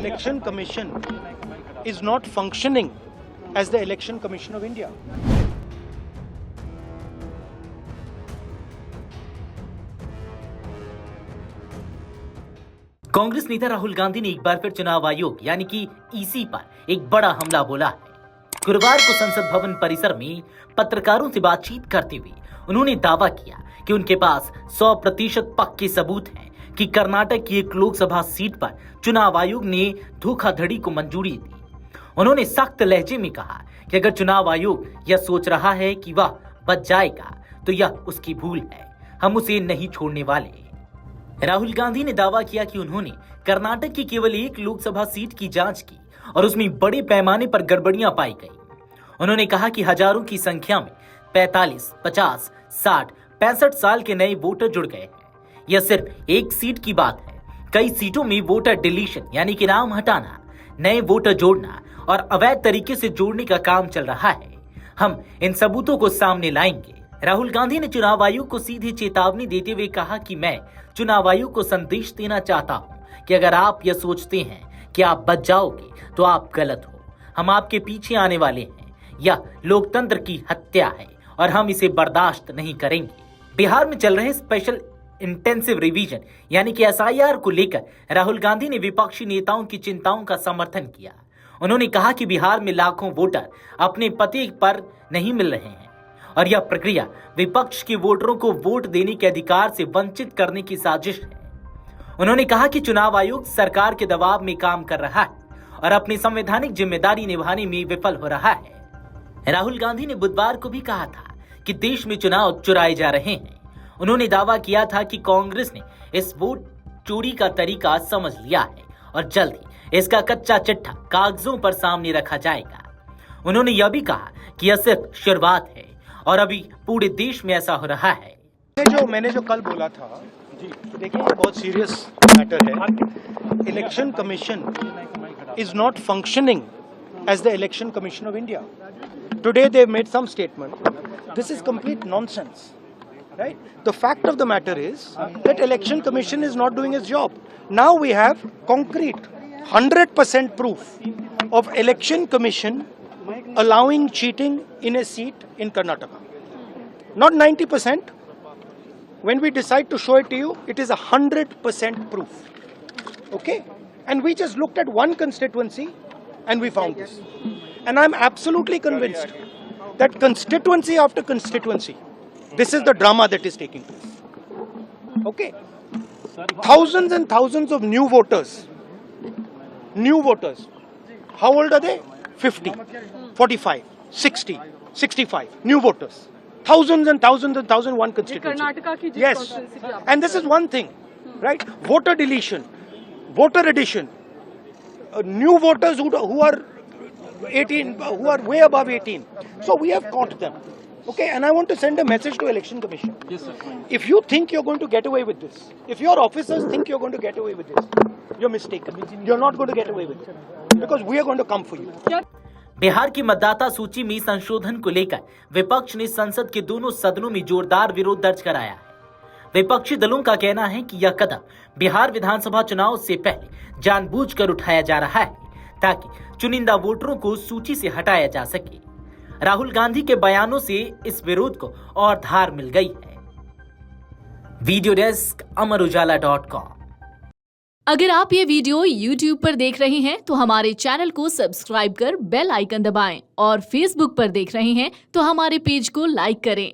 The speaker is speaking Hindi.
Election Commission is not functioning as the Election Commission of India. Congress नेता राहुल गांधी ने एक बार फिर चुनाव आयोग यानी कि ईसी पर एक बड़ा हमला बोला है। गुरुवार को संसद भवन परिसर में पत्रकारों से बातचीत करते हुए उन्होंने दावा किया कि उनके पास 100% पक्के सबूत हैं कि कर्नाटक की एक लोकसभा सीट पर चुनाव आयोग ने धोखाधड़ी को मंजूरी दी। उन्होंने सख्त लहजे में कहा कि अगर चुनाव आयोग यह सोच रहा है कि वह बच जाएगा तो यह उसकी भूल है, हम उसे नहीं छोड़ने वाले। राहुल गांधी ने दावा किया कि उन्होंने कर्नाटक की केवल एक लोकसभा सीट की जांच की और उसमें बड़े पैमाने पर गड़बड़ियां पाई गई। उन्होंने कहा कि हजारों की संख्या में 45, 50, 60, 65 साल के नए वोटर जुड़ गए हैं। यह सिर्फ एक सीट की बात है। कई सीटों में वोटर डिलीशन यानी कि नाम हटाना, नए वोटर जोड़ना और अवैध तरीके से जोड़ने का काम चल रहा है। हम इन सबूतों को सामने लाएंगे। राहुल गांधी ने चुनाव आयोग को सीधी चेतावनी देते हुए कहा कि मैं चुनाव आयोग को संदेश देना चाहता हूं कि अगर आप यह सोचते हैं कि आप बच जाओगे तो आप गलत हो। हम आपके पीछे आने वाले हैं। यह लोकतंत्र की हत्या है और हम इसे बर्दाश्त नहीं करेंगे। बिहार में चल रहे स्पेशल इंटेंसिव रिवीजन यानी कि SIR को लेकर राहुल गांधी ने विपक्षी नेताओं की चिंताओं का समर्थन किया। उन्होंने कहा कि बिहार में लाखों वोटर अपने पते पर नहीं मिल रहे हैं और यह प्रक्रिया विपक्ष के वोटरों को वोट देने के अधिकार से वंचित करने की साजिश है। उन्होंने कहा कि चुनाव आयोग सरकार के दबाव में काम कर रहा है और अपनी संवैधानिक जिम्मेदारी निभाने में विफल हो रहा है। राहुल गांधी ने बुधवार को भी कहा था कि देश में चुनाव चुराए जा रहे हैं। उन्होंने दावा किया था कि कांग्रेस ने इस वोट चोरी का तरीका समझ लिया है और जल्द ही इसका कच्चा चिट्ठा कागजों पर सामने रखा जाएगा। उन्होंने यह भी कहा कि यह सिर्फ शुरुआत है और अभी पूरे देश में ऐसा हो रहा है। मैंने जो कल बोला था जी, देखिए ये बहुत सीरियस मैटर है। Election commission is not functioning as the election commission of India. Today they made some statement. This is complete nonsense, right? The fact of the matter is that election commission is not doing its job. Now we have concrete 100% proof of election commission allowing cheating in a seat in Karnataka. Not 90%. When we decide to show it to you, it is 100% proof. Okay? And we just looked at one constituency and we found this. And I'm absolutely convinced that constituency after constituency, this is the drama that is taking place. Okay? Thousands and thousands of new voters. New voters. How old are they? 50, 45, 60, 65. New voters. Thousands and thousands and thousands one constituency. Karnataka की Yes. And this is one thing, right? Voter deletion, voter addition. New voters who are 18, who are way above 18. So we have caught them. Okay, and I want to send a message to Election Commission. Yes, sir. If you think you're going to get away with this, if your officers think you're going to get away with this, you're mistaken. You're not going to get away with it. Because we are going to come for you. Bihar की मतदाता सूची में संशोधन को लेकर विपक्ष ने संसद के दोनों सदनों में जोरदार विरोध दर्ज कराया है। विपक्षी दलों का कहना है कि यह कदम बिहार विधानसभा चुनाव से पहले जानबूझकर उठाया जा रहा है ताकि चुनिंदा वोटरों को सूची से हटाया जा सके। राहुल गांधी के बयानों से इस विरोध को और धार मिल गई है। वीडियो डेस्क अमरउजाला.com। अगर आप ये वीडियो YouTube पर देख रहे हैं तो हमारे चैनल को सब्सक्राइब कर बेल आइकन दबाएं और Facebook पर देख रहे हैं तो हमारे पेज को लाइक करें।